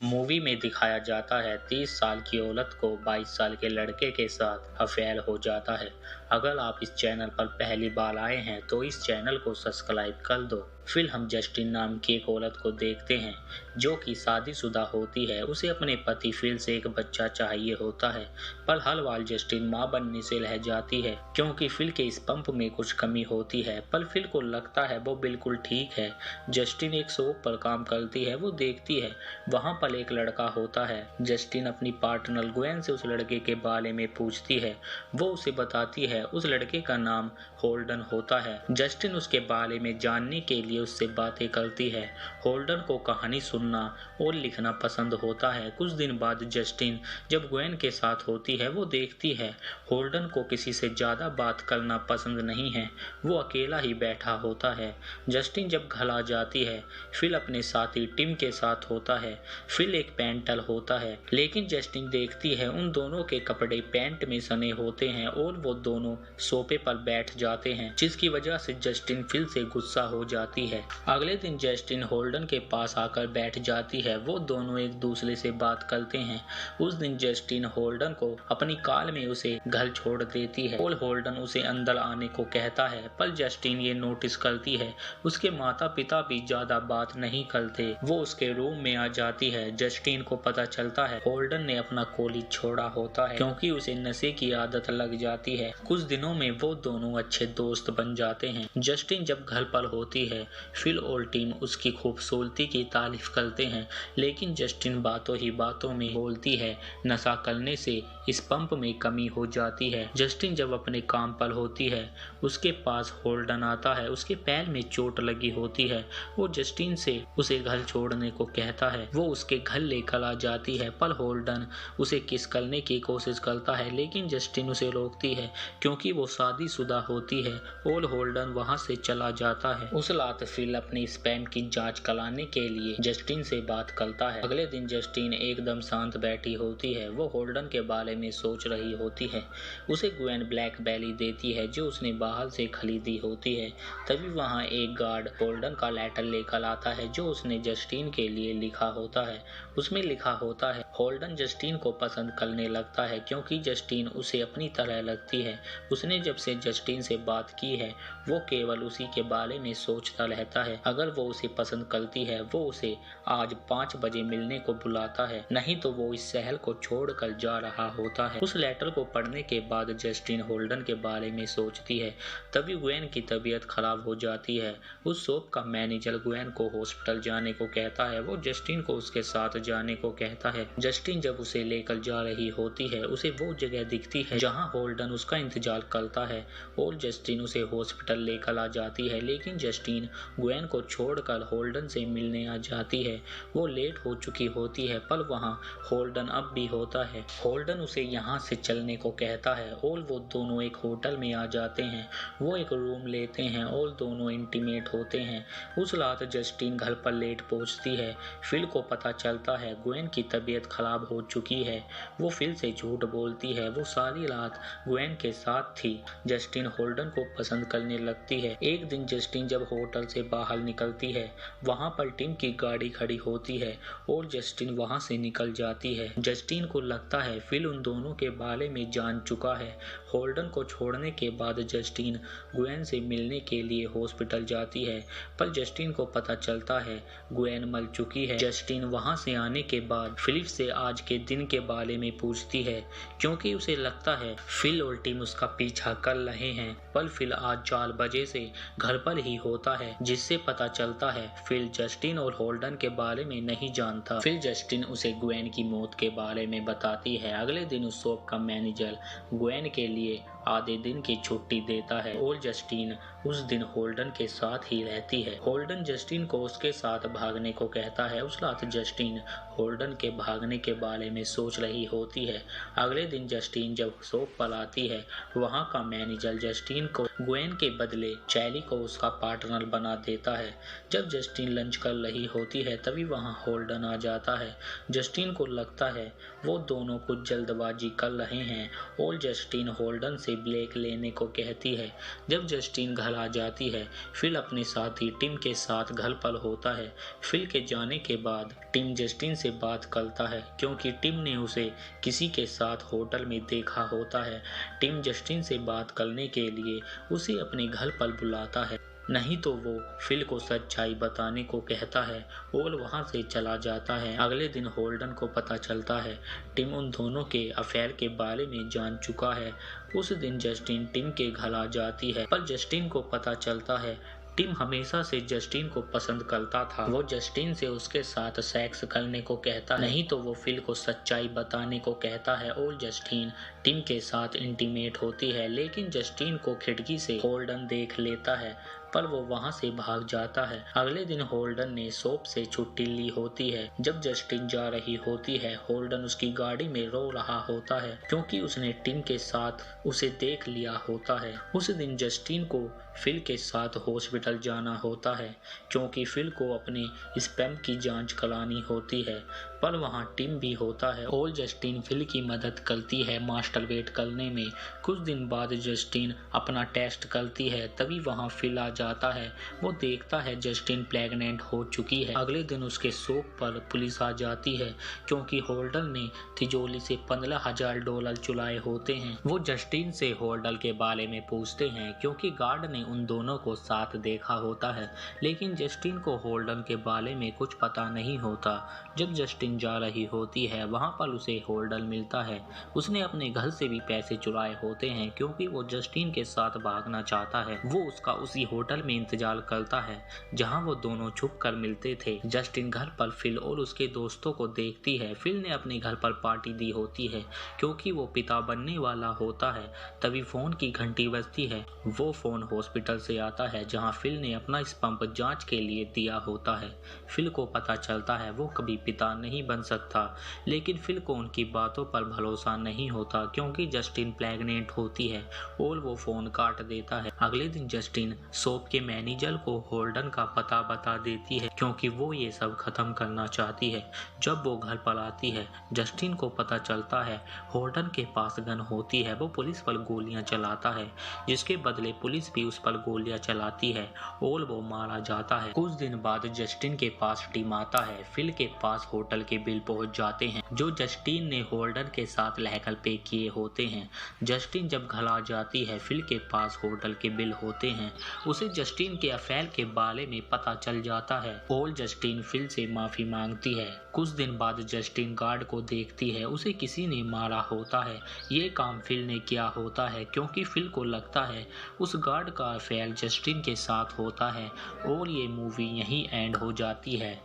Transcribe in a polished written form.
Movie में दिखाया जाता है 30 साल की औरत को 22 साल के लड़के के साथ अफेयर हो जाता है। अगर आप इस चैनल पर पहली बार आए हैं तो इस चैनल को सब्सक्राइब कर दो। फिर हम जस्टिन नाम की एक औरत को देखते हैं जो कि शादीशुदा होती है। उसे अपने पति फिल से एक बच्चा चाहिए होता है, पर हर बार जस्टिन मां बनने से रह जाती है क्योंकि फिल के इस पंप में कुछ कमी होती है। पर फिल को लगता है वो बिल्कुल ठीक है। जस्टिन एक शॉप पर काम करती है, वो देखती है वहां पर एक लड़का होता है। जस्टिन अपनी पार्टनर ग्वेन से उस लड़के के बारे में पूछती है। वो उसे बताती है उस लड़के का नाम होल्डन होता है। जस्टिन उसके बारे में जानने के लिए उससे बातें करती है। होल्डन को कहानी सुनना और लिखना पसंद होता है। कुछ दिन बाद जस्टिन जब ग्वेन के साथ होती है वो देखती है होल्डन को किसी से ज्यादा बात करना पसंद नहीं है, वो अकेला ही बैठा होता है। जस्टिन जब घर आ जाती है फिल अपने साथी टिम के साथ होता है। फिल एक पेंटर होता है, लेकिन जस्टिन देखती है उन दोनों के कपड़े पैंट में सने होते हैं और वो दोनों सोफे पर बैठ जाते हैं, जिसकी वजह से जस्टिन फिल से गुस्सा हो जाती है। अगले दिन जस्टिन होल्डन के पास आकर बैठ जाती है। वो दोनों एक दूसरे से बात करते हैं। उस दिन जस्टिन होल्डन को अपनी कार में उसे घर छोड़ देती है और होल्डन उसे अंदर आने को कहता है, पर जस्टिन ये नोटिस करती है उसके माता पिता भी ज्यादा बात नहीं करते। वो उसके रूम में आ जाती है। जस्टिन को पता चलता है होल्डन ने अपना कॉलेज छोड़ा होता है क्योंकि उसे नशे की आदत लग जाती है। कुछ दिनों में वो दोनों अच्छे दोस्त बन जाते हैं। जस्टिन जब घर पर होती है फिल और टीम उसकी खूबसूरती की तारीफ करते हैं, लेकिन जस्टिन बातों ही बातों में बोलती है नशा करने से इस पंप में कमी हो जाती है। जस्टिन जब अपने काम पर होती है उसके पास होल्डन आता है। उसके पैर में चोट लगी होती है। वो जस्टिन से उसे घर छोड़ने को कहता है। वो उसके घर लेकर आ जाती है, पर होल्डन उसे किस करने की कोशिश करता है, लेकिन जस्टिन उसे रोकती है क्योंकि वो शादीशुदा होती है और होल्डन वहां से चला जाता है। उस रात फिल अपनी स्पैम की जांच कराने के लिए जस्टिन से बात करता है। अगले दिन जस्टिन एकदम शांत बैठी होती है। वो होल्डन के बारे में सोच रही होती है। उसे ग्वेन ब्लैक बेली देती है जो उसने बाहर से खरीदी होती है। तभी वहाँ एक गार्ड होल्डन का लेटर लेकर आता है जो उसने जस्टिन के लिए लिखा होता है। उसमें लिखा होता है होल्डन जस्टिन को पसंद करने लगता है क्योंकि जस्टिन उसे अपनी तरह लगती है। उसने जब से जस्टिन से बात की है वो केवल उसी के बारे में सोचता रहता है। अगर वो उसे पसंद करती है वो उसे आज 5 बजे मिलने को बुलाता है, नहीं तो वो इस शहर को छोड़कर जा रहा होता है। उस लेटर को पढ़ने के बाद जस्टिन होल्डन के बारे में सोचती है। तभी ग्वेन की तबीयत खराब हो जाती है। उस शॉप का मैनेजर ग्वेन को हॉस्पिटल जाने को कहता है। वो जस्टिन को उसके साथ जाने को कहता है। जस्टिन जब उसे लेकर जा रही होती है उसे वो जगह दिखती है जहां होल्डन उसका इंतजार करता है और जस्टिन उसे हॉस्पिटल लेकर आ जाती है, लेकिन जस्टिन ग्वेन को छोड़कर होल्डन से मिलने आ जाती है। वो लेट हो चुकी होती है, पर वहाँ होल्डन अब भी होता है। होल्डन उसे यहाँ से चलने को कहता है और वो दोनों एक होटल में आ जाते हैं। वो एक रूम लेते हैं और दोनों इंटीमेट होते हैं। उस रात जस्टिन घर पर लेट पहुंचती है। फिल को पता चलता है ग्वेन की तबीयत खराब हो चुकी है। वो फिल से झूठ बोलती है, वो सारी रात ग्वेन के साथ थी। जस्टिन होल्डन को पसंद करने लगती है। एक दिन जस्टिन जब होटल से बाहर निकलती है वहां पर टिम की गाड़ी खड़ी होती है और जस्टिन वहां से निकल जाती है। जस्टिन को लगता है फिल उन दोनों के बारे में जान चुका है। होल्डन को छोड़ने के बाद जस्टिन ग्वेन से मिलने के लिए हॉस्पिटल जाती है, पर जस्टिन को पता चलता है ग्वेन मर चुकी है। जस्टिन वहां से आने के बाद फिलिप से आज के दिन के बारे में पूछती है क्योंकि उसे लगता है फिल और टिम उसका पीछा कर रहे हैं, पर फिल आज 4 बजे से घर पर ही होता है, जिससे पता चलता है फिल जस्टिन और होल्डन के बारे में नहीं जानता। फिर जस्टिन उसे ग्वेन की मौत के बारे में बताती है। अगले दिन उस शॉप का मैनेजर ग्वेन के लिए आधे दिन की छुट्टी देता है और जस्टिन उस दिन होल्डन के साथ ही रहती है। होल्डन जस्टिन को उसके साथ भागने को कहता है। उस रात जस्टिन होल्डन के भागने के बारे में सोच रही होती है। अगले दिन जस्टिन जब शॉप पर आती है वहाँ का मैनेजर जस्टिन को ग्वेन के बदले चैली को उसका पार्टनर बना देता है। जब जस्टिन लंच कर रही होती है तभी वहाँ होल्डन आ जाता है। जस्टिन को लगता है वो दोनों कुछ जल्दबाजी कर रहे हैं और जस्टिन होल्डन से से ब्रेक लेने को कहती है। जब जस्टिन घर आ जाती है, फिल अपने साथी टिम के साथ घर पर होता है। फिल के जाने के बाद टिम जस्टिन से बात करता है क्योंकि टिम ने उसे किसी के साथ होटल में देखा होता है। टिम जस्टिन से बात करने के लिए उसे अपने घर पर बुलाता है, नहीं तो वो फिल को सच्चाई बताने को कहता है और वहां से चला जाता है। अगले दिन होल्डन को पता चलता है टिम उन दोनों के अफेयर के बारे में जान चुका है। उस दिन जस्टिन टिम के घर आ जाती है, पर जस्टिन को पता चलता है टिम हमेशा से जस्टिन को पसंद करता था। वो जस्टिन से उसके साथ सेक्स करने को कहता है, नहीं तो वो फिल को सच्चाई बताने को कहता है और जस्टिन टिम के साथ इंटीमेट होती है। लेकिन जस्टिन को खिड़की से होल्डन देख लेता है, पर वो वहां से भाग जाता है। अगले दिन होल्डन ने शॉप से छुट्टी ली होती है। जब जस्टिन जा रही होती है, होल्डन उसकी गाड़ी में रो रहा होता है क्योंकि उसने टिम के साथ उसे देख लिया होता है। उस दिन जस्टिन को फिल के साथ हॉस्पिटल जाना होता है क्योंकि फिल को अपने स्पर्म की जांच करानी होती है, पर वहां टिम भी होता है और जस्टिन फिल की मदद करती है मास्टरबेट करने में। कुछ दिन बाद जस्टिन अपना टेस्ट करती है, तभी वहां फिल आ जाता है। वो देखता है जस्टिन प्रेग्नेंट हो चुकी है। अगले दिन उसके शॉप पर पुलिस आ जाती है क्योंकि होल्डन ने तिजोरी से $15,000 चुराए होते हैं। वो जस्टिन से होल्डन के बारे में पूछते हैं क्योंकि गार्ड ने उन दोनों को साथ देखा होता है, लेकिन जस्टिन को होल्डन के बारे में कुछ पता नहीं होता। जब जस्टिन जा रही होती है, वहां पर उसे होल्डन मिलता है। उसने अपने घर से भी पैसे चुराए होते हैं क्योंकि वो जस्टिन के साथ भागना चाहता है। वो उसका उसी होटल में इंतजार करता है जहां वो दोनों छुप कर मिलते थे। जस्टिन घर पर फिल और उसके दोस्तों को देखती है। फिल ने अपने घर पर पार्टी दी होती है क्योंकि वो पिता बनने वाला होता है। तभी फोन की घंटी बजती है। वो फोन हॉस्पिटल से आता है जहां फिल ने अपना स्पर्म जांच के लिए दिया होता है। फिल को पता चलता है वो कभी पिता नहीं बन सकता, लेकिन फिल को उनकी बातों पर भरोसा नहीं होता क्योंकि जस्टिन प्रेग्नेंट होती है और वो फोन काट देता है। अगले दिन जस्टिन शॉप के मैनेजर को होल्डन का पता बता देती है क्योंकि वो ये सब खत्म करना चाहती है। जब वो घर पर आती है, जस्टिन को पता चलता है होल्डन के पास गन होती है। वो पुलिस पर गोलियां चलाता है, जिसके बदले पुलिस भी उस पर गोलियां चलाती है और वो मारा जाता है। कुछ दिन बाद जस्टिन के पास टीम आता है। फिल के पास होटल के बिल पहुंच जाते हैं जो जस्टिन ने होल्डन के साथ रहकर पे किए होते हैं। जस्टिन जब घर आ जाती है, फिल के पास होटल के बिल होते हैं। उसे जस्टिन के अफेयर के बारे में पता चल जाता है और जस्टिन फिल से माफी मांगती है। कुछ दिन बाद जस्टिन गार्ड को देखती है, उसे किसी ने मारा होता है। ये काम फिल ने किया होता है क्योंकि फिल को लगता है उस गार्ड का अफेयर जस्टिन के साथ होता है और ये मूवी यहीं एंड हो जाती है।